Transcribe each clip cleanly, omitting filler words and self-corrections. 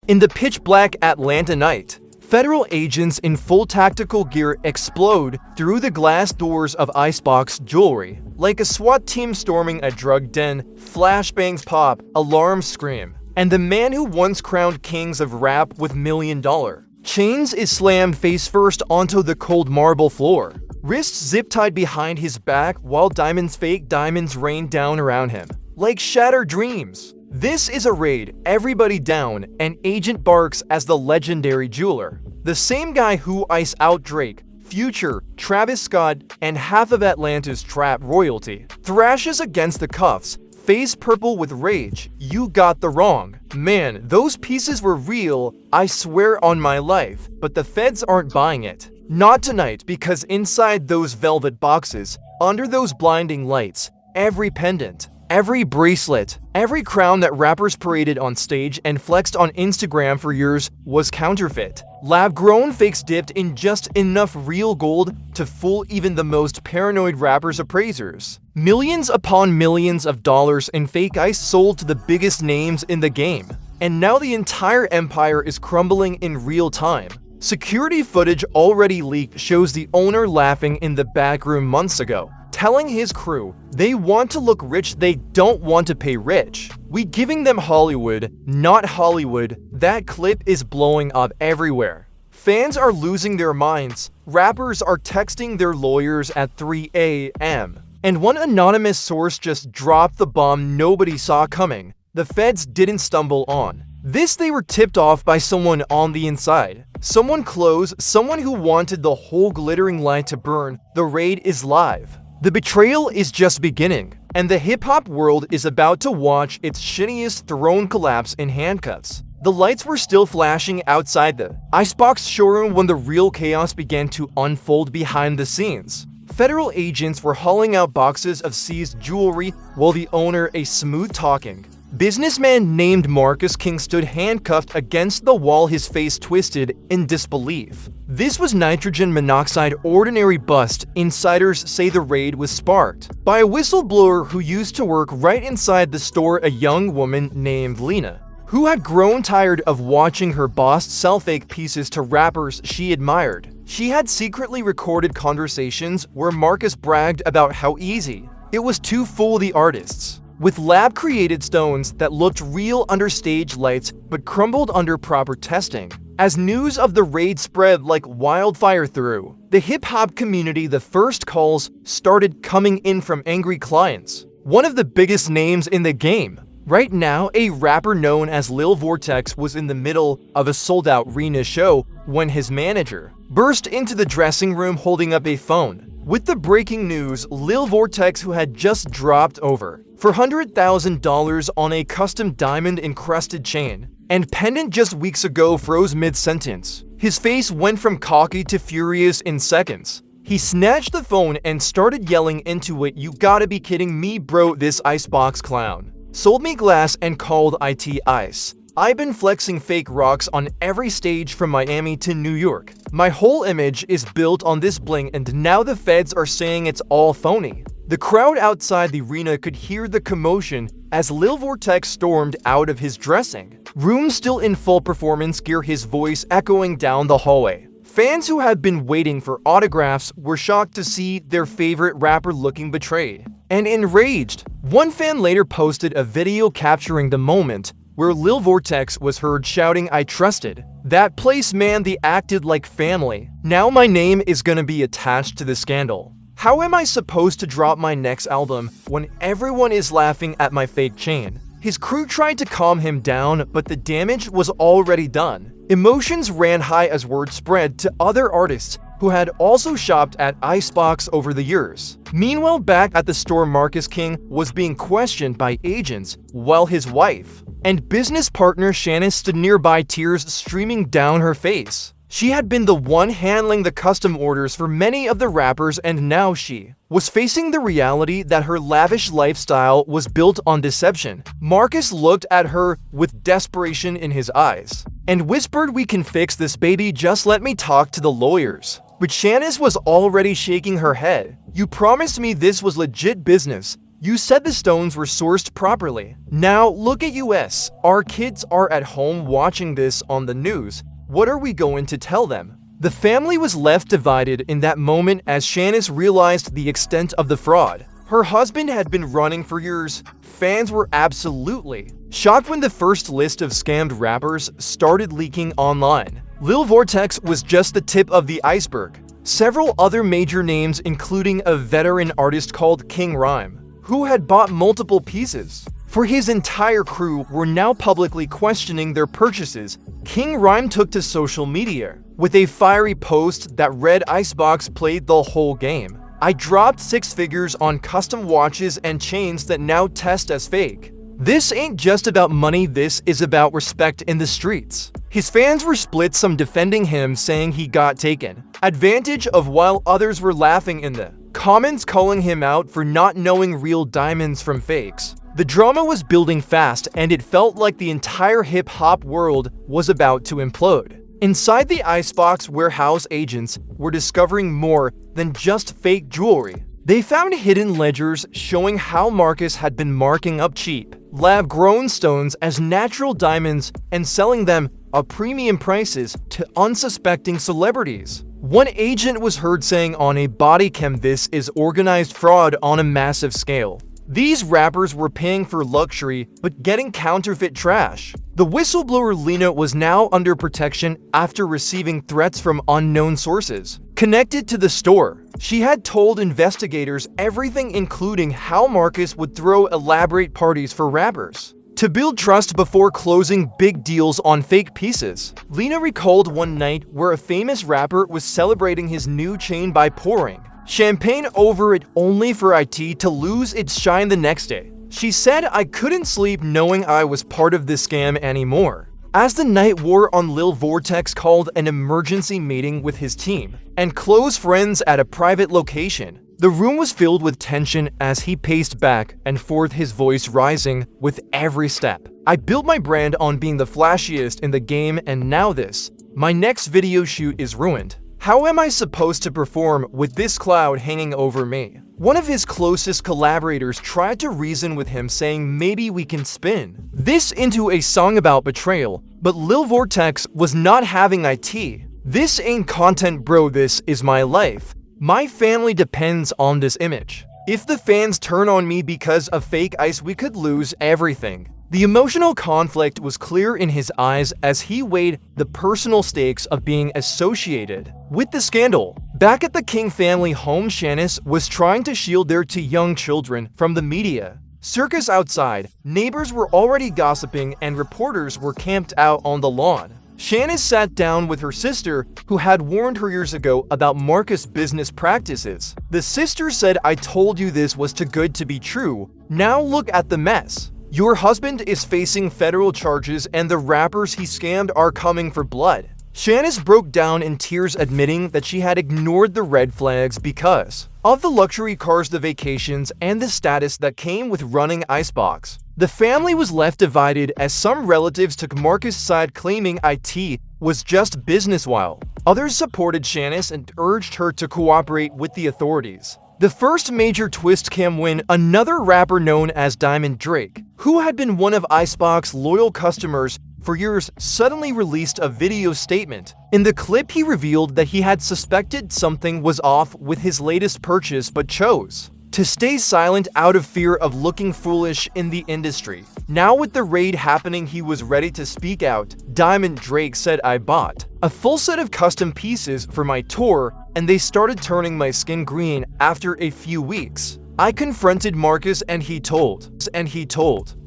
In the pitch-black Atlanta night, federal agents in full tactical gear explode through the glass doors of Icebox jewelry. Like a SWAT team storming a drug den, flashbangs pop, alarms scream, and the man who once crowned kings of rap with million-dollar chains is slammed face-first onto the cold marble floor. Wrists zip-tied behind his back while fake diamonds rain down around him. Like shattered dreams. This is a raid, everybody down, and Agent barks as the legendary jeweler. The same guy who iced out Drake, Future, Travis Scott, and half of Atlanta's trap royalty, thrashes against the cuffs, face purple with rage. You got the wrong. Man, those pieces were real, I swear on my life, but the feds aren't buying it. Not tonight, because inside those velvet boxes, under those blinding lights, every pendant, every bracelet, every crown that rappers paraded on stage and flexed on Instagram for years was counterfeit. Lab-grown fakes dipped in just enough real gold to fool even the most paranoid rappers' appraisers. Millions upon millions of dollars in fake ice sold to the biggest names in the game. And now the entire empire is crumbling in real time. Security footage already leaked shows the owner laughing in the back room months ago, telling his crew they want to look rich, they don't want to pay rich. We giving them Hollywood, not Hollywood. That clip is blowing up everywhere. Fans are losing their minds. Rappers are texting their lawyers at 3 a.m. And one anonymous source just dropped the bomb nobody saw coming. The feds didn't stumble on this, they were tipped off by someone on the inside. Someone close, someone who wanted the whole glittering light to burn. The raid is live. The betrayal is just beginning, and the hip-hop world is about to watch its shittiest throne collapse in handcuffs. The lights were still flashing outside the Icebox showroom when the real chaos began to unfold behind the scenes. Federal agents were hauling out boxes of seized jewelry while the owner, a smooth-talking businessman named Marcus King, stood handcuffed against the wall, his face twisted in disbelief. This was nitrogen monoxide ordinary bust. Insiders say the raid was sparked by a whistleblower who used to work right inside the store, a young woman named Lena, who had grown tired of watching her boss sell fake pieces to rappers she admired. She had secretly recorded conversations where Marcus bragged about how easy it was to fool the artists with lab-created stones that looked real under stage lights but crumbled under proper testing. As news of the raid spread like wildfire through the hip-hop community, the first calls started coming in from angry clients. One of the biggest names in the game right now, a rapper known as Lil Vortex, was in the middle of a sold-out arena show when his manager burst into the dressing room holding up a phone with the breaking news. Lil Vortex, who had just dropped over $400,000 on a custom diamond-encrusted chain and pendant just weeks ago, froze mid-sentence. His face went from cocky to furious in seconds. He snatched the phone and started yelling into it, "You gotta be kidding me, bro, this Icebox clown sold me glass and called it ice. I've been flexing fake rocks on every stage from Miami to New York. My whole image is built on this bling, and now the feds are saying it's all phony." The crowd outside the arena could hear the commotion as Lil Vortex stormed out of his dressing room, still in full performance gear, his voice echoing down the hallway. Fans who had been waiting for autographs were shocked to see their favorite rapper looking betrayed and enraged. One fan later posted a video capturing the moment where Lil Vortex was heard shouting, "I trusted that place, man, they acted like family. Now my name is gonna be attached to the scandal. How am I supposed to drop my next album when everyone is laughing at my fake chain?" His crew tried to calm him down, but the damage was already done. Emotions ran high as word spread to other artists who had also shopped at Icebox over the years. Meanwhile, back at the store, Marcus King was being questioned by agents while his wife and business partner Shannon stood nearby, tears streaming down her face. She had been the one handling the custom orders for many of the rappers, and now she was facing the reality that her lavish lifestyle was built on deception. Marcus looked at her with desperation in his eyes and whispered, "We can fix this, baby, just let me talk to the lawyers." But Shannon was already shaking her head. "You promised me this was legit business. You said the stones were sourced properly. Now look at us. Our kids are at home watching this on the news. What are we going to tell them? The family was left divided in that moment as Shanice realized the extent of the fraud. Her husband had been running for years. Fans were absolutely shocked when the first list of scammed rappers started leaking online. Lil Vortex was just the tip of the iceberg. Several other major names, including a veteran artist called King Rhyme, who had bought multiple pieces for his entire crew, were now publicly questioning their purchases. King Rhyme took to social media with a fiery post that read, "Icebox played the whole game. I dropped 6 figures on custom watches and chains that now test as fake. This ain't just about money, this is about respect in the streets." His fans were split, some defending him, saying he got taken advantage of, while others were laughing in the comments, calling him out for not knowing real diamonds from fakes. The drama was building fast, and it felt like the entire hip-hop world was about to implode. Inside the Icebox warehouse, agents were discovering more than just fake jewelry. They found hidden ledgers showing how Marcus had been marking up cheap, lab-grown stones as natural diamonds and selling them at premium prices to unsuspecting celebrities. One agent was heard saying on a body cam, "This is organized fraud on a massive scale. These rappers were paying for luxury but getting counterfeit trash." The whistleblower Lena was now under protection after receiving threats from unknown sources connected to the store. She had told investigators everything, including how Marcus would throw elaborate parties for rappers to build trust before closing big deals on fake pieces. Lena recalled one night where a famous rapper was celebrating his new chain by pouring champagne over it, only for it to lose its shine the next day. She said, "I couldn't sleep knowing I was part of this scam anymore." As the night wore on, Lil Vortex called an emergency meeting with his team and close friends at a private location. The room was filled with tension as he paced back and forth, his voice rising with every step. "I built my brand on being the flashiest in the game, and now this. My next video shoot is ruined. How am I supposed to perform with this cloud hanging over me?" One of his closest collaborators tried to reason with him, saying maybe we can spin this into a song about betrayal, but Lil Vortex was not having it. "This ain't content, bro, this is my life. My family depends on this image. If the fans turn on me because of fake ice, we could lose everything." The emotional conflict was clear in his eyes as he weighed the personal stakes of being associated with the scandal. Back at the King family home, Shanice was trying to shield their 2 young children from the media circus outside. Neighbors were already gossiping and reporters were camped out on the lawn. Shanice sat down with her sister, who had warned her years ago about Marcus' business practices. The sister said, "I told you this was too good to be true. Now look at the mess. Your husband is facing federal charges and the rappers he scammed are coming for blood." Shanice broke down in tears, admitting that she had ignored the red flags because of the luxury cars, the vacations, and the status that came with running Icebox. The family was left divided as some relatives took Marcus' side, claiming it was just business, while others supported Shanice and urged her to cooperate with the authorities. The first major twist came when another rapper known as Diamond Drake, who had been one of Icebox's loyal customers for years, suddenly released a video statement. In the clip, he revealed that he had suspected something was off with his latest purchase but chose to stay silent out of fear of looking foolish in the industry. Now with the raid happening, he was ready to speak out. Diamond Drake said, "I bought a full set of custom pieces for my tour, and they started turning my skin green after a few weeks. I confronted Marcus and he told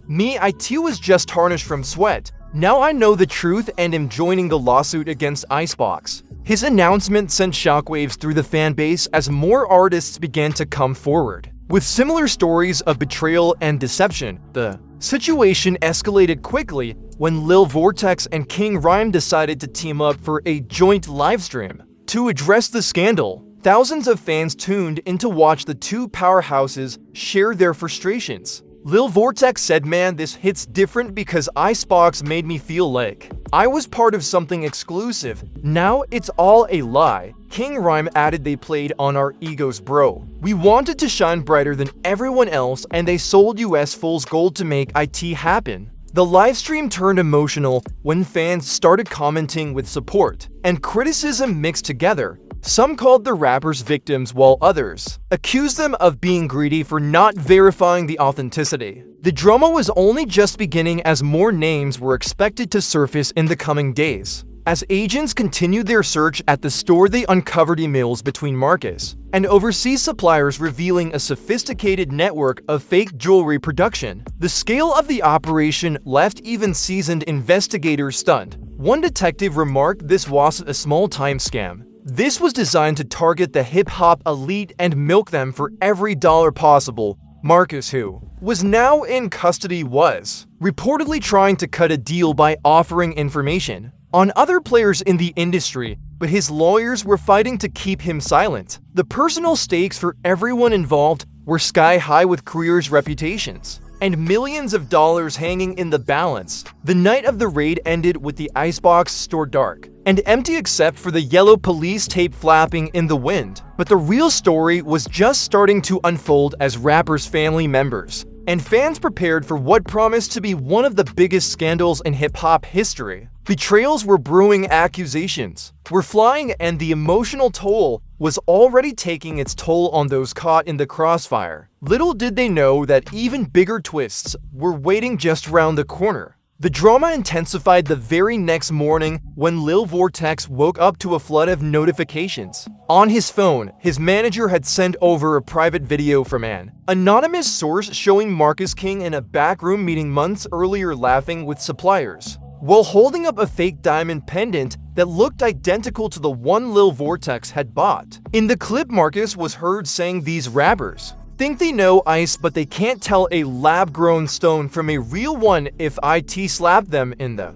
me it was just tarnished from sweat. Now I know the truth and am joining the lawsuit against Icebox." His announcement sent shockwaves through the fan base as more artists began to come forward with similar stories of betrayal and deception. The situation escalated quickly when Lil Vortex and King Rhyme decided to team up for a joint livestream to address the scandal. Thousands of fans tuned in to watch the 2 powerhouses share their frustrations. Lil Vortex said, "Man, this hits different because Icebox made me feel like I was part of something exclusive. Now it's all a lie." King Rhyme added, "They played on our egos, bro. We wanted to shine brighter than everyone else and they sold US Fool's gold to make it happen." The livestream turned emotional when fans started commenting with support and criticism mixed together. Some called the rappers victims while others accused them of being greedy for not verifying the authenticity. The drama was only just beginning as more names were expected to surface in the coming days. As agents continued their search at the store, they uncovered emails between Marcus and overseas suppliers revealing a sophisticated network of fake jewelry production. The scale of the operation left even seasoned investigators stunned. One detective remarked this wasn't a small-time scam. This was designed to target the hip-hop elite and milk them for every dollar possible. Marcus, who was now in custody, was reportedly trying to cut a deal by offering information on other players in the industry, but his lawyers were fighting to keep him silent. The personal stakes for everyone involved were sky high, with careers, reputations, and millions of dollars hanging in the balance. The night of the raid ended with the Icebox store dark and empty except for the yellow police tape flapping in the wind. But the real story was just starting to unfold as rappers' family members and fans prepared for what promised to be one of the biggest scandals in hip-hop history. Betrayals were brewing, accusations were flying, and the emotional toll was already taking its toll on those caught in the crossfire. Little did they know that even bigger twists were waiting just around the corner. The drama intensified the very next morning when Lil Vortex woke up to a flood of notifications. On his phone, his manager had sent over a private video from an anonymous source showing Marcus King in a backroom meeting months earlier laughing with suppliers while holding up a fake diamond pendant that looked identical to the one Lil Vortex had bought. In the clip, Marcus was heard saying, "These rappers think they know ice, but they can't tell a lab-grown stone from a real one if it slap them in the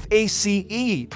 face.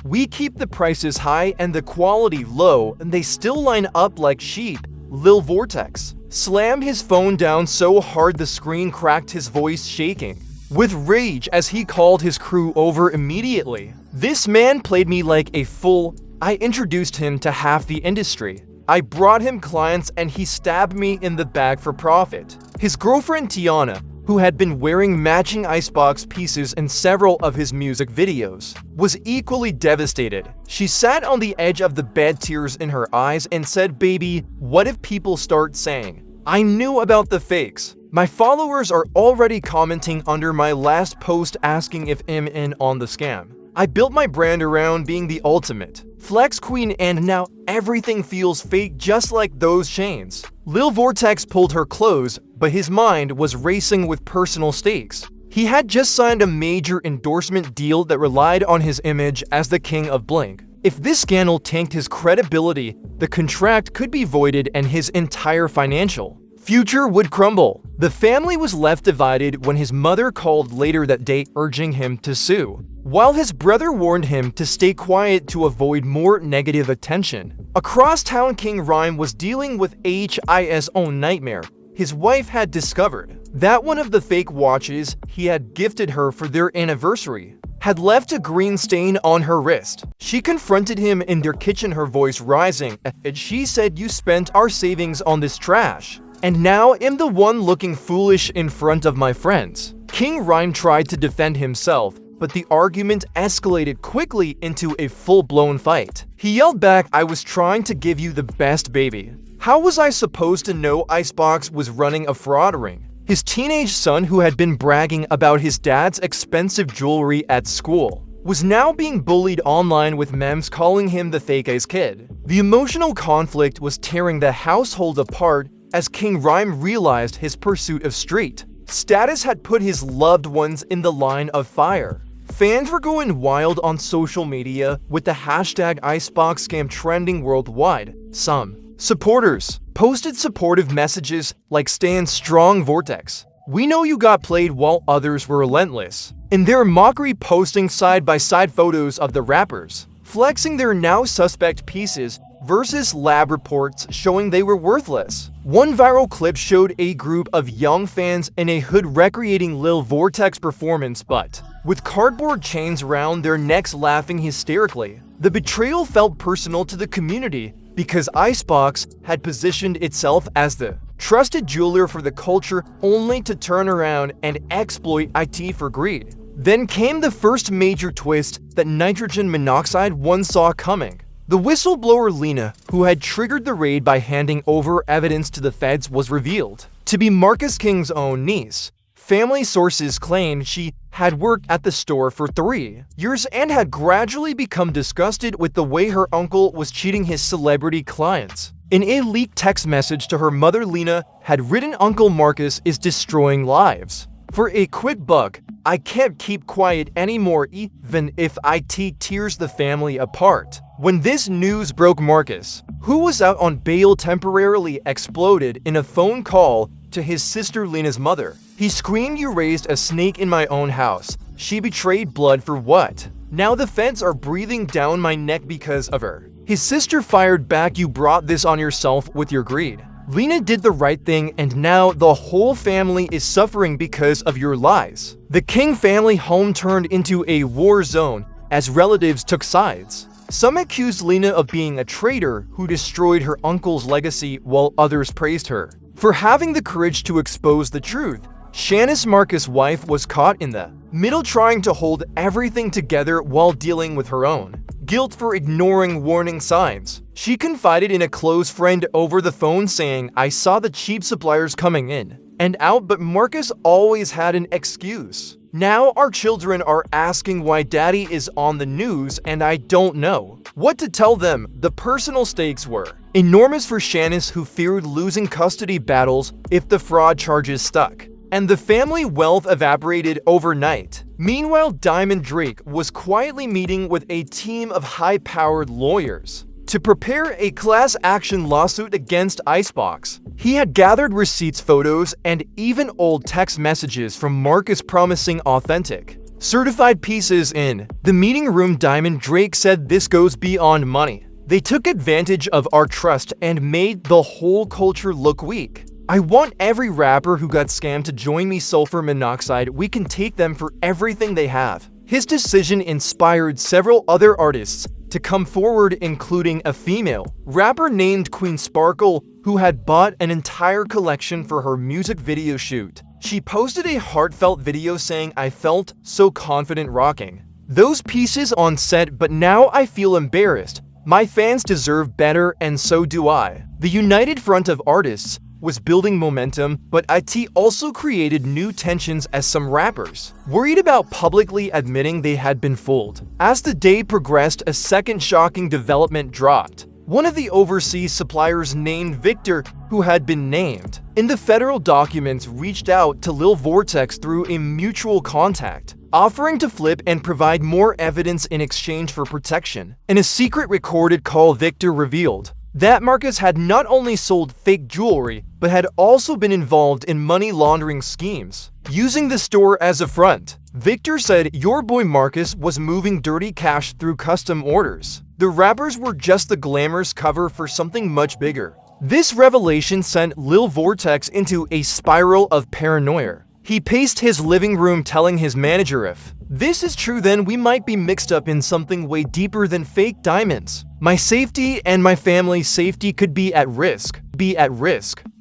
We keep the prices high and the quality low, and they still line up like sheep." Lil Vortex slammed his phone down so hard the screen cracked, his voice shaking with rage as he called his crew over immediately. "This man played me like a fool. I introduced him to half the industry. I brought him clients and he stabbed me in the back for profit." His girlfriend Tiana, who had been wearing matching Icebox pieces in several of his music videos, was equally devastated. She sat on the edge of the bed, tears in her eyes, and said, "Baby, what if people start saying I knew about the fakes? My followers are already commenting under my last post asking if I'm in on the scam. I built my brand around being the ultimate flex queen and now everything feels fake, just like those chains." Lil Vortex pulled her close, but his mind was racing with personal stakes. He had just signed a major endorsement deal that relied on his image as the king of blank. If this scandal tanked his credibility, the contract could be voided and his entire financial future would crumble. The family was left divided when his mother called later that day urging him to sue, while his brother warned him to stay quiet to avoid more negative attention. Across town, King Rhyme was dealing with his own nightmare. His wife had discovered that one of the fake watches he had gifted her for their anniversary had left a green stain on her wrist. She confronted him in their kitchen, her voice rising, and she said, "You spent our savings on this trash, and now I'm the one looking foolish in front of my friends." King Rhyme tried to defend himself, but the argument escalated quickly into a full-blown fight. He yelled back, "I was trying to give you the best, baby. How was I supposed to know Icebox was running a fraud ring?" His teenage son, who had been bragging about his dad's expensive jewelry at school, was now being bullied online with memes calling him the fake Ice Kid. The emotional conflict was tearing the household apart as King Rhyme realized his pursuit of street status had put his loved ones in the line of fire. Fans were going wild on social media with the hashtag Icebox scam trending worldwide. Some supporters posted supportive messages like "Stand strong, Vortex. We know you got played," while others were relentless in their mockery, posting side-by-side photos of the rappers flexing their now suspect pieces versus lab reports showing they were worthless. One viral clip showed a group of young fans in a hood recreating Lil Vortex's performance but with cardboard chains around their necks laughing hysterically. The betrayal felt personal to the community because Icebox had positioned itself as the trusted jeweler for the culture only to turn around and exploit it for greed. Then came the first major twist that nitrogen monoxide one saw coming. The whistleblower Lena, who had triggered the raid by handing over evidence to the feds, was revealed to be Marcus King's own niece. Family sources claimed she had worked at the store for 3 years and had gradually become disgusted with the way her uncle was cheating his celebrity clients. In a leaked text message to her mother, Lena had written, "Uncle Marcus is destroying lives. For a quick buck, I can't keep quiet anymore even if it tears the family apart." When this news broke, Marcus, who was out on bail, temporarily exploded in a phone call to his sister Lena's mother. He screamed, "You raised a snake in my own house. She betrayed blood for what? Now the feds are breathing down my neck because of her." His sister fired back, "You brought this on yourself with your greed. Lena did the right thing and now the whole family is suffering because of your lies." The King family home turned into a war zone as relatives took sides. Some accused Lena of being a traitor who destroyed her uncle's legacy, while others praised her for having the courage to expose the truth. Shanice, Marcus' wife, was caught in the middle, trying to hold everything together while dealing with her own guilt for ignoring warning signs. She confided in a close friend over the phone saying, "I saw the cheap suppliers coming in and out, but Marcus always had an excuse. Now our children are asking why daddy is on the news and I don't know what to tell them." The personal stakes were enormous for Shanice, who feared losing custody battles if the fraud charges stuck, and the family wealth evaporated overnight. Meanwhile, Diamond Drake was quietly meeting with a team of high-powered lawyers to prepare a class action lawsuit against Icebox. He had gathered receipts, photos, and even old text messages from Marcus promising authentic, certified pieces in the meeting room. Diamond Drake said, "This goes beyond money. They took advantage of our trust and made the whole culture look weak. I want every rapper who got scammed to join me. Sulfur monoxide, we can take them for everything they have." His decision inspired several other artists to come forward, including a female rapper named Queen Sparkle, who had bought an entire collection for her music video shoot. She posted a heartfelt video saying, "I felt so confident rocking those pieces on set, but now I feel embarrassed. My fans deserve better and so do I." The united front of artists was building momentum, but it also created new tensions as some rappers worried about publicly admitting they had been fooled. As the day progressed, a second shocking development dropped. One of the overseas suppliers named Victor, who had been named in the federal documents, reached out to Lil Vortex through a mutual contact, offering to flip and provide more evidence in exchange for protection. In a secret recorded call, Victor revealed that Marcus had not only sold fake jewelry, but had also been involved in money laundering schemes, using the store as a front. Victor said, "Your boy Marcus was moving dirty cash through custom orders. The rappers were just the glamorous cover for something much bigger." This revelation sent Lil Vortex into a spiral of paranoia. He paced his living room telling his manager, "If this is true, then we might be mixed up in something way deeper than fake diamonds. My safety and my family's safety could be at risk.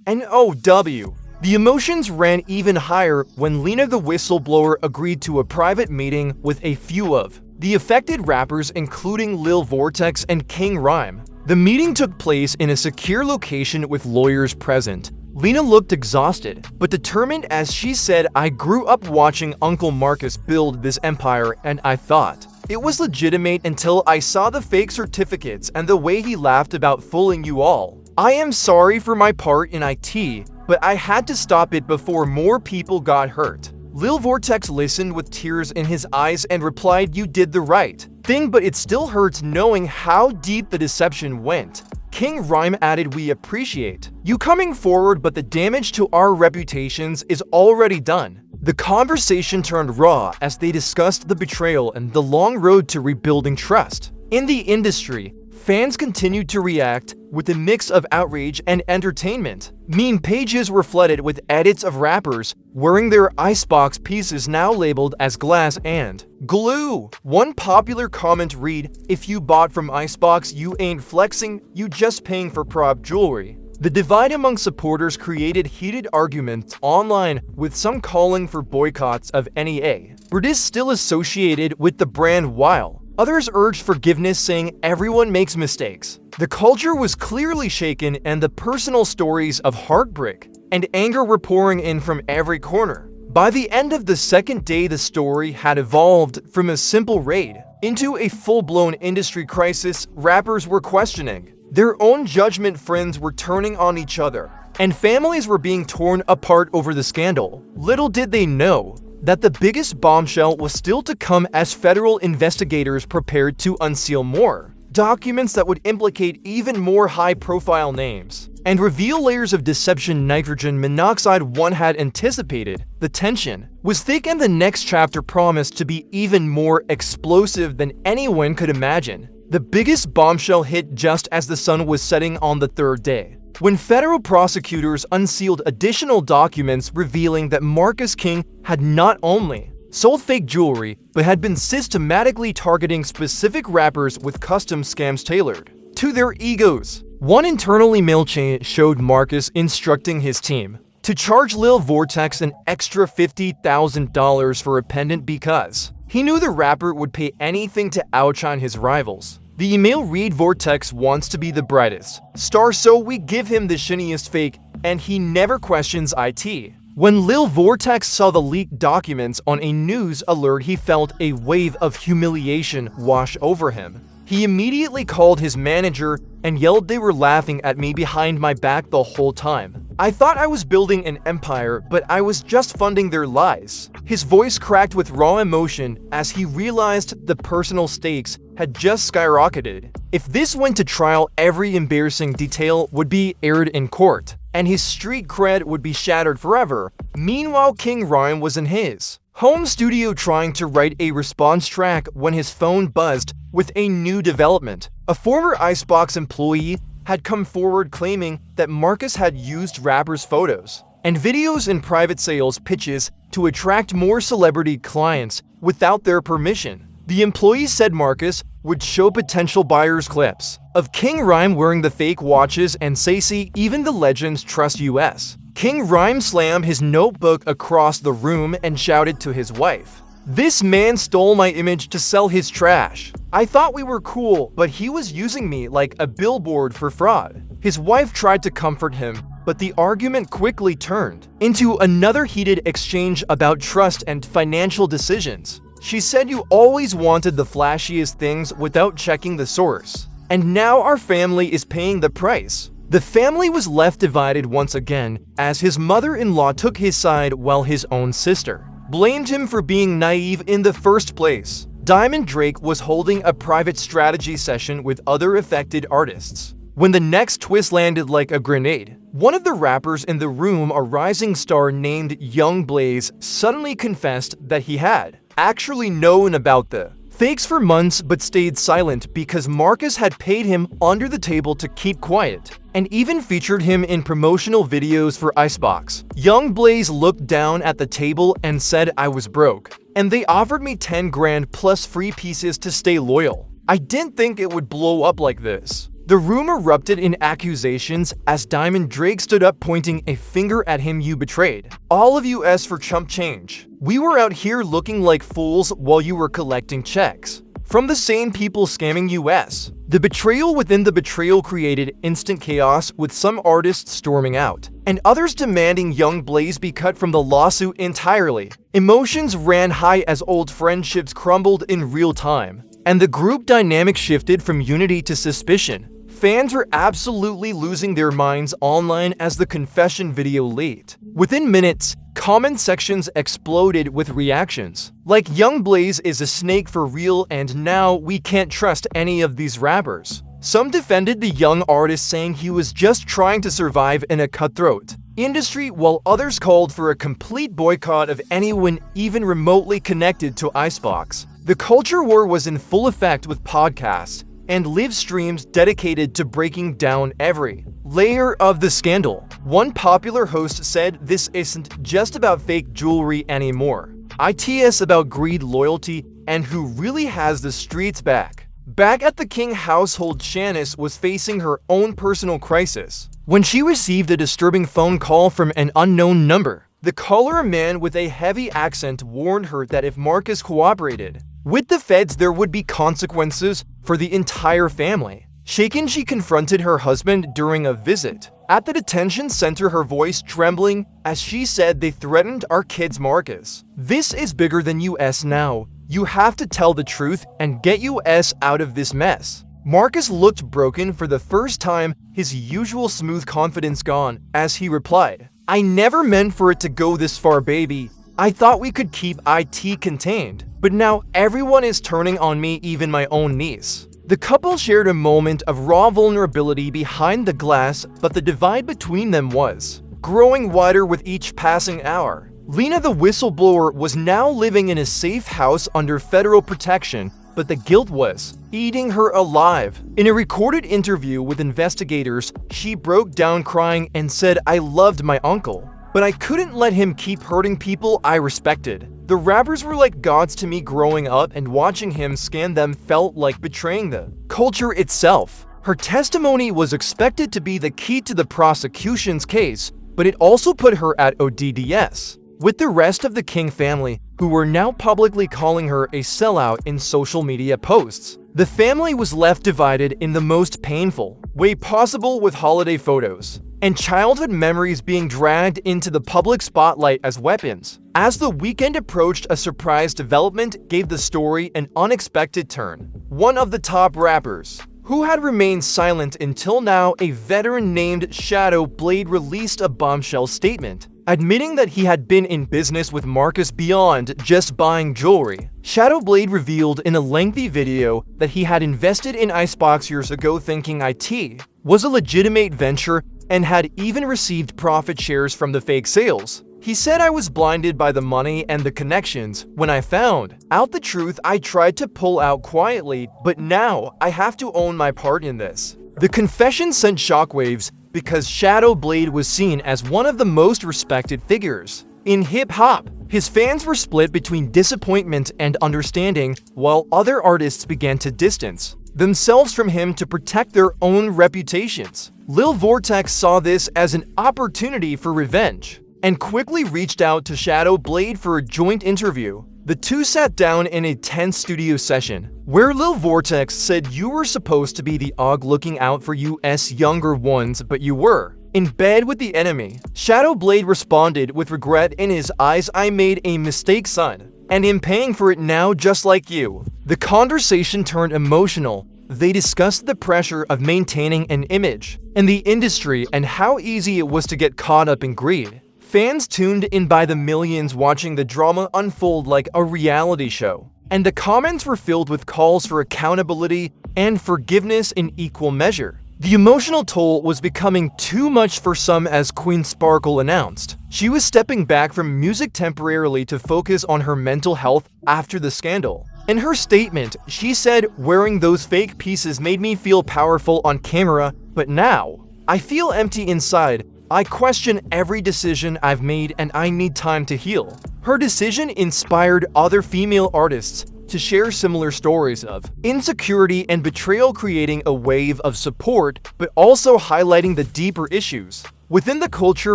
And OW. The emotions ran even higher when Lena the whistleblower agreed to a private meeting with a few of the affected rappers, including Lil Vortex and King Rhyme. The meeting took place in a secure location with lawyers present. Lena looked exhausted, but determined as she said, "I grew up watching Uncle Marcus build this empire and I thought it was legitimate until I saw the fake certificates and the way he laughed about fooling you all. I am sorry for my part in it, but I had to stop it before more people got hurt." Lil Vortex listened with tears in his eyes and replied, "You did the right thing, but it still hurts knowing how deep the deception went." King Rhyme added, "We appreciate you coming forward, but the damage to our reputations is already done." The conversation turned raw as they discussed the betrayal and the long road to rebuilding trust. In the industry, fans continued to react with a mix of outrage and entertainment. Meme pages were flooded with edits of rappers wearing their Icebox pieces now labeled as glass and glue. One popular comment read, "If you bought from Icebox, you ain't flexing, you just paying for prop jewelry." The divide among supporters created heated arguments online, with some calling for boycotts of NEA, but is still associated with the brand, while others urged forgiveness, saying everyone makes mistakes. The culture was clearly shaken, and the personal stories of heartbreak and anger were pouring in from every corner. By the end of the second day, the story had evolved from a simple raid into a full-blown industry crisis. Rappers were questioning their own judgment, friends were turning on each other, and families were being torn apart over the scandal. Little did they know that the biggest bombshell was still to come, as federal investigators prepared to unseal more documents that would implicate even more high-profile names and reveal layers of deception. Nitrogen monoxide, one had anticipated. The tension was thick, and the next chapter promised to be even more explosive than anyone could imagine. The biggest bombshell hit just as the sun was setting on the third day, when federal prosecutors unsealed additional documents revealing that Marcus King had not only sold fake jewelry, but had been systematically targeting specific rappers with custom scams tailored to their egos. One internal email chain showed Marcus instructing his team to charge Lil Vortex an extra $50,000 for a pendant because he knew the rapper would pay anything to outshine his rivals. The email read, "Vortex wants to be the brightest star, so we give him the shiniest fake, and he never questions IT." When Lil Vortex saw the leaked documents on a news alert, he felt a wave of humiliation wash over him. He immediately called his manager and yelled, "They were laughing at me behind my back the whole time. I thought I was building an empire, but I was just funding their lies." His voice cracked with raw emotion as he realized the personal stakes had just skyrocketed. If this went to trial, every embarrassing detail would be aired in court, and his street cred would be shattered forever. Meanwhile, King Rhyme was in his home studio trying to write a response track when his phone buzzed with a new development. A former Icebox employee had come forward claiming that Marcus had used rappers' photos and videos in private sales pitches to attract more celebrity clients without their permission. The employee said Marcus would show potential buyers clips of King Rhyme wearing the fake watches and say, "See, even the legends trust US." King Rhyme slammed his notebook across the room and shouted to his wife, "This man stole my image to sell his trash. I thought we were cool, but he was using me like a billboard for fraud." His wife tried to comfort him, but the argument quickly turned into another heated exchange about trust and financial decisions. She said, "You always wanted the flashiest things without checking the source, and now our family is paying the price." The family was left divided once again, as his mother-in-law took his side while his own sister blamed him for being naive in the first place. Diamond Drake was holding a private strategy session with other affected artists when the next twist landed like a grenade. One of the rappers in the room, a rising star named Young Blaze, suddenly confessed that he had actually known about the fakes for months but stayed silent because Marcus had paid him under the table to keep quiet, and even featured him in promotional videos for Icebox. Young Blaze looked down at the table and said, "I was broke, and they offered me 10 grand plus free pieces to stay loyal. I didn't think it would blow up like this." The room erupted in accusations as Diamond Drake stood up, pointing a finger at him. "You betrayed all of us for chump change. We were out here looking like fools while you were collecting checks from the same people scamming us." The betrayal within the betrayal created instant chaos, with some artists storming out and others demanding Young Blaze be cut from the lawsuit entirely. Emotions ran high as old friendships crumbled in real time, and the group dynamic shifted from unity to suspicion. Fans were absolutely losing their minds online as the confession video leaked. Within minutes, comment sections exploded with reactions like, "Young Blaze is a snake for real, and now we can't trust any of these rappers." Some defended the young artist, saying he was just trying to survive in a cutthroat industry, while others called for a complete boycott of anyone even remotely connected to Icebox. The culture war was in full effect, with podcasts and live streams dedicated to breaking down every layer of the scandal. One popular host said this isn't just about fake jewelry anymore. It's about greed, loyalty, and who really has the streets back. Back at the King household, Shanice was facing her own personal crisis when she received a disturbing phone call from an unknown number. The caller, a man with a heavy accent, warned her that if Marcus cooperated with the feds, there would be consequences for the entire family. Shaken, she confronted her husband during a visit at the detention center, her voice trembling as she said, "They threatened our kids, Marcus. This is bigger than US now. You have to tell the truth and get US out of this mess." Marcus looked broken, for the first time, his usual smooth confidence gone, as he replied, "I never meant for it to go this far, baby. I thought we could keep it contained, but now everyone is turning on me, even my own niece." The couple shared a moment of raw vulnerability behind the glass, but the divide between them was growing wider with each passing hour. Lena, the whistleblower, was now living in a safe house under federal protection, but the guilt was eating her alive. In a recorded interview with investigators, she broke down crying and said, "I loved my uncle, but I couldn't let him keep hurting people I respected. The rappers were like gods to me growing up, and watching him scan them felt like betraying the culture itself." Her testimony was expected to be the key to the prosecution's case, but it also put her at odds with the rest of the King family, who were now publicly calling her a sellout in social media posts. The family was left divided in the most painful way possible, with holiday photos and childhood memories being dragged into the public spotlight as weapons. As the weekend approached, a surprise development gave the story an unexpected turn. One of the top rappers, who had remained silent until now, a veteran named Shadow Blade, released a bombshell statement, admitting that he had been in business with Marcus beyond just buying jewelry. Shadow Blade revealed in a lengthy video that he had invested in Icebox years ago, thinking it was a legitimate venture, and had even received profit shares from the fake sales. He said, "I was blinded by the money and the connections. When I found out the truth, I tried to pull out quietly, but now I have to own my part in this." The confession sent shockwaves because Shadow Blade was seen as one of the most respected figures in hip-hop. His fans were split between disappointment and understanding, while other artists began to distance themselves from him to protect their own reputations. Lil Vortex saw this as an opportunity for revenge and quickly reached out to Shadow Blade for a joint interview. The two sat down in a tense studio session, where Lil Vortex said, "You were supposed to be the Og looking out for US younger ones, but you were in bed with the enemy." Shadow Blade responded with regret in his eyes, "I made a mistake, son, and am paying for it now just like you." The conversation turned emotional. They discussed the pressure of maintaining an image in the industry and how easy it was to get caught up in greed. Fans tuned in by the millions, watching the drama unfold like a reality show, and the comments were filled with calls for accountability and forgiveness in equal measure. The emotional toll was becoming too much for some, as Queen Sparkle announced she was stepping back from music temporarily to focus on her mental health after the scandal. In her statement, she said, "Wearing those fake pieces made me feel powerful on camera, but now I feel empty inside. I question every decision I've made, and I need time to heal." Her decision inspired other female artists to share similar stories of insecurity and betrayal, creating a wave of support, but also highlighting the deeper issues within the culture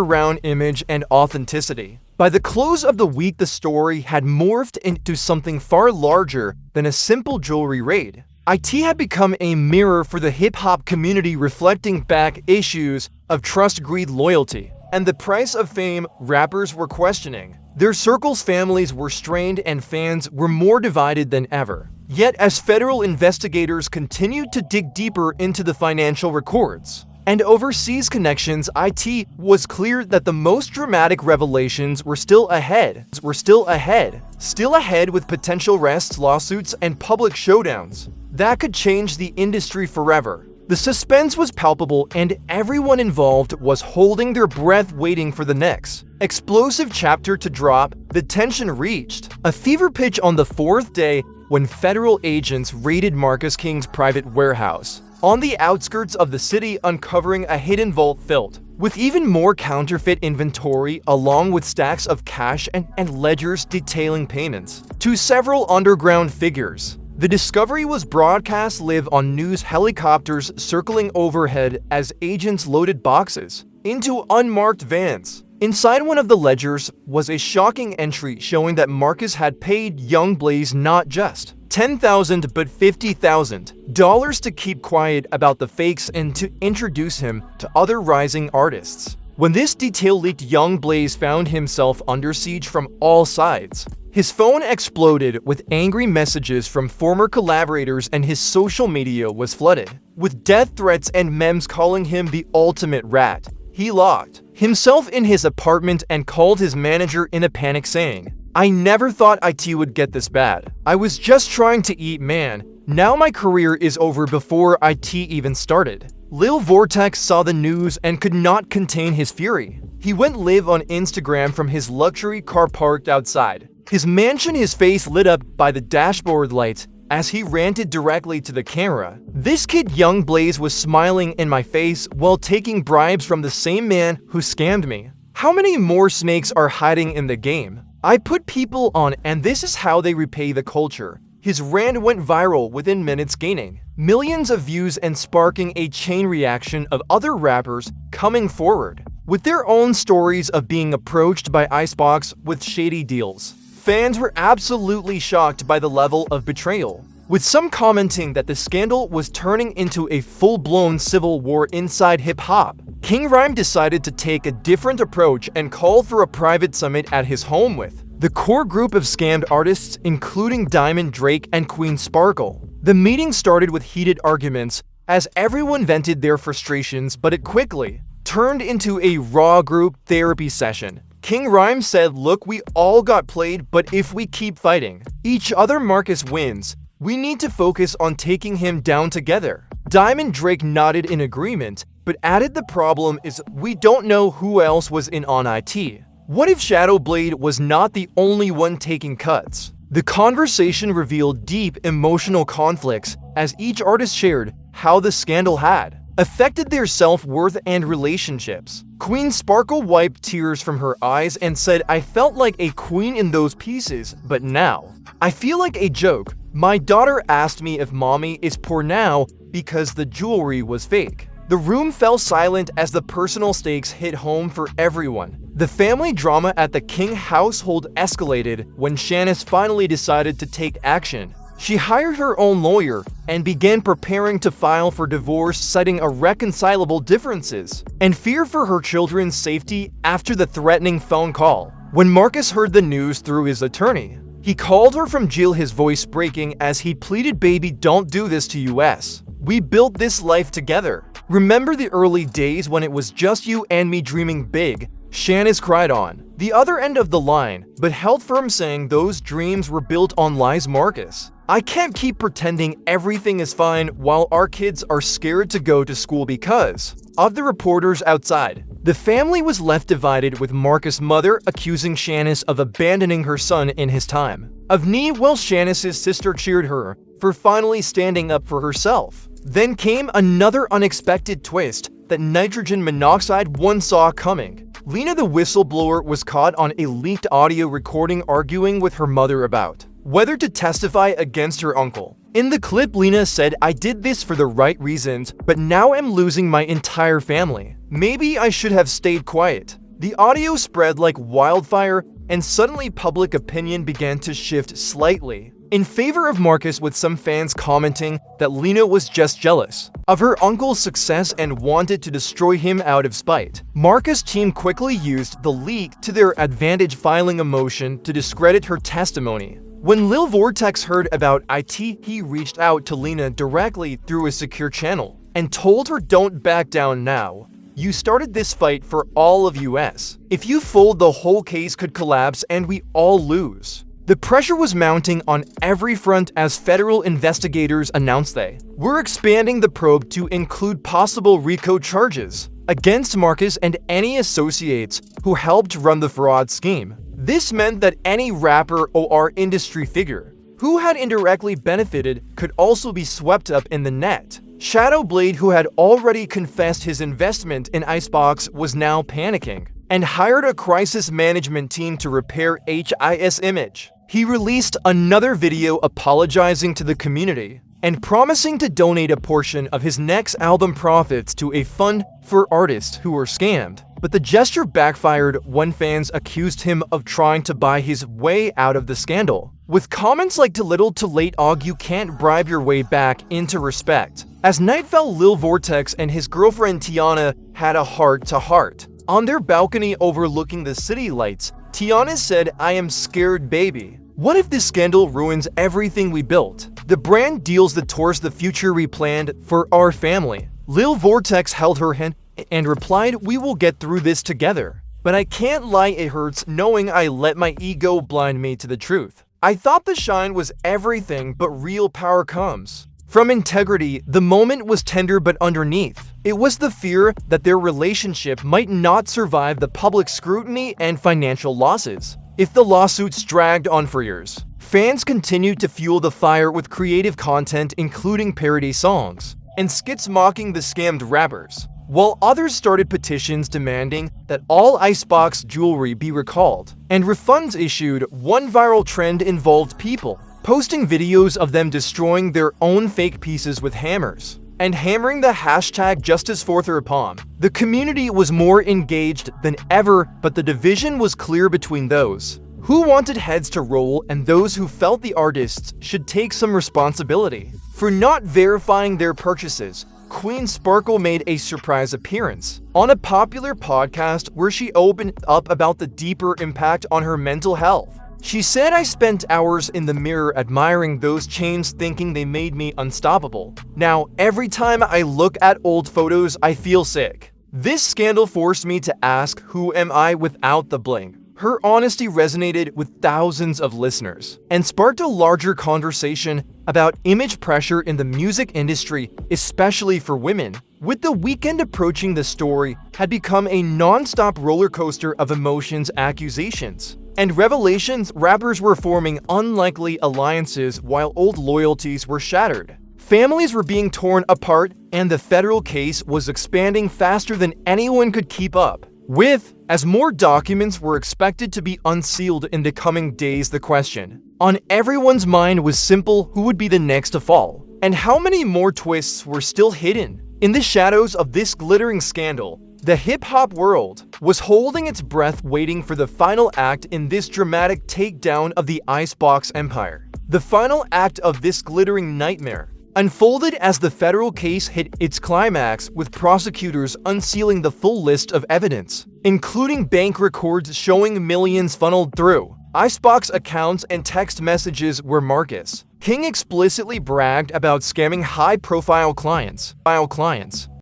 around image and authenticity. By the close of the week, the story had morphed into something far larger than a simple jewelry raid. IT had become a mirror for the hip-hop community, reflecting back issues of trust, greed, loyalty, and the price of fame. Rappers were questioning their circles, families were strained, and fans were more divided than ever. Yet, as federal investigators continued to dig deeper into the financial records and overseas connections, it was clear that the most dramatic revelations were still ahead, with potential arrests, lawsuits, and public showdowns that could change the industry forever. The suspense was palpable, and everyone involved was holding their breath, waiting for the next explosive chapter to drop. The tension reached a fever pitch on the fourth day when federal agents raided Marcus King's private warehouse on the outskirts of the city, uncovering a hidden vault filled with even more counterfeit inventory, along with stacks of cash and ledgers detailing payments to several underground figures. The discovery was broadcast live on news helicopters circling overhead as agents loaded boxes into unmarked vans. Inside one of the ledgers was a shocking entry showing that Marcus had paid young Blaze not just $10,000 but $50,000 to keep quiet about the fakes and to introduce him to other rising artists. When this detail leaked, young Blaze found himself under siege from all sides. His phone exploded with angry messages from former collaborators, and his social media was flooded with death threats and memes calling him the ultimate rat. He locked himself in his apartment and called his manager in a panic, saying, "I never thought IT would get this bad. I was just trying to eat, man. Now my career is over before IT even started." Lil Vortex saw the news and could not contain his fury. He went live on Instagram from his luxury car parked outside his mansion, his face lit up by the dashboard lights as he ranted directly to the camera. "This kid young Blaze was smiling in my face while taking bribes from the same man who scammed me. How many more snakes are hiding in the game? I put people on and this is how they repay the culture." His rant went viral within minutes, gaining millions of views and sparking a chain reaction of other rappers coming forward with their own stories of being approached by Icebox with shady deals. Fans were absolutely shocked by the level of betrayal, with some commenting that the scandal was turning into a full-blown civil war inside hip-hop. King Rhyme decided to take a different approach and called for a private summit at his home with the core group of scammed artists, including Diamond, Drake, and Queen Sparkle. The meeting started with heated arguments as everyone vented their frustrations, but it quickly turned into a raw group therapy session. King Rhyme said, "Look, we all got played, but if we keep fighting each other, Marcus wins. We need to focus on taking him down together." Diamond Drake nodded in agreement, but added, "The problem is we don't know who else was in on IT. What if Shadow Blade was not the only one taking cuts?" The conversation revealed deep emotional conflicts as each artist shared how the scandal had affected their self-worth and relationships. Queen Sparkle wiped tears from her eyes and said, "I felt like a queen in those pieces, but now I feel like a joke. My daughter asked me if mommy is poor now because the jewelry was fake." The room fell silent as the personal stakes hit home for everyone. The family drama at the King household escalated when Shanice finally decided to take action. She hired her own lawyer and began preparing to file for divorce, citing irreconcilable differences and fear for her children's safety after the threatening phone call. When Marcus heard the news through his attorney, he called her from jail, his voice breaking as he pleaded, "Baby, don't do this to us. We built this life together. Remember the early days when it was just you and me dreaming big?" Shanice cried on the other end of the line, but held firm, saying those dreams were built on lies. "Marcus, I can't keep pretending everything is fine while our kids are scared to go to school because of the reporters outside." The family was left divided, with Marcus' mother accusing Shanice of abandoning her son in his time of need, while Shanice's sister cheered her for finally standing up for herself. Then came another unexpected twist that nitrogen monoxide one saw coming. Lena, the whistleblower, was caught on a leaked audio recording arguing with her mother about whether to testify against her uncle. In the clip, Lena said, "I did this for the right reasons, but now I'm losing my entire family. Maybe I should have stayed quiet." The audio spread like wildfire, and suddenly public opinion began to shift slightly in favor of Marcus, with some fans commenting that Lena was just jealous of her uncle's success and wanted to destroy him out of spite. Marcus' team quickly used the leak to their advantage, filing a motion to discredit her testimony. When Lil Vortex heard about IT, he reached out to Lena directly through a secure channel and told her, "Don't back down now. You started this fight for all of us. If you fold, the whole case could collapse and we all lose." The pressure was mounting on every front as federal investigators announced they were expanding the probe to include possible RICO charges against Marcus and any associates who helped run the fraud scheme. This meant that any rapper or industry figure who had indirectly benefited, could also be swept up in the net. Shadow Blade, who had already confessed his investment in Icebox, was now panicking and hired a crisis management team to repair his image. He released another video apologizing to the community and promising to donate a portion of his next album profits to a fund for artists who were scammed. But the gesture backfired when fans accused him of trying to buy his way out of the scandal, with comments like "too little too late, you can't bribe your way back into respect." As night fell, Lil Vortex and his girlfriend Tiana had a heart-to-heart. On their balcony overlooking the city lights, Tiana said, "I am scared, baby. What if this scandal ruins everything we built? The brand deals that towards the future we planned for our family." Lil Vortex held her hand and replied, "We will get through this together. But I can't lie, it hurts knowing I let my ego blind me to the truth. I thought the shine was everything, but real power comes from integrity." The moment was tender, but underneath it was the fear that their relationship might not survive the public scrutiny and financial losses. If the lawsuits dragged on for years, fans continued to fuel the fire with creative content, including parody songs and skits mocking the scammed rappers, while others started petitions demanding that all Icebox jewelry be recalled and refunds issued. One viral trend involved people posting videos of them destroying their own fake pieces with hammers and hammering the hashtag #JusticeForTheRPom. The community was more engaged than ever, but the division was clear between those who wanted heads to roll and those who felt the artists should take some responsibility for not verifying their purchases. Queen Sparkle made a surprise appearance on a popular podcast where she opened up about the deeper impact on her mental health. She said, "I spent hours in the mirror admiring those chains, thinking they made me unstoppable. Now, every time I look at old photos, I feel sick. This scandal forced me to ask, who am I without the bling?" Her honesty resonated with thousands of listeners and sparked a larger conversation about image pressure in the music industry, especially for women. With the weekend approaching, the story had become a non-stop roller coaster of emotions, accusations, and revelations. Rappers were forming unlikely alliances while old loyalties were shattered. Families were being torn apart, and the federal case was expanding faster than anyone could keep up with. As more documents were expected to be unsealed in the coming days, the question on everyone's mind was simple: who would be the next to fall? And how many more twists were still hidden in the shadows of this glittering scandal? The hip-hop world was holding its breath, waiting for the final act in this dramatic takedown of the Icebox empire. The final act of this glittering nightmare unfolded as the federal case hit its climax, with prosecutors unsealing the full list of evidence, including bank records showing millions funneled through Icebox accounts and text messages where Marcus King explicitly bragged about scamming high-profile clients.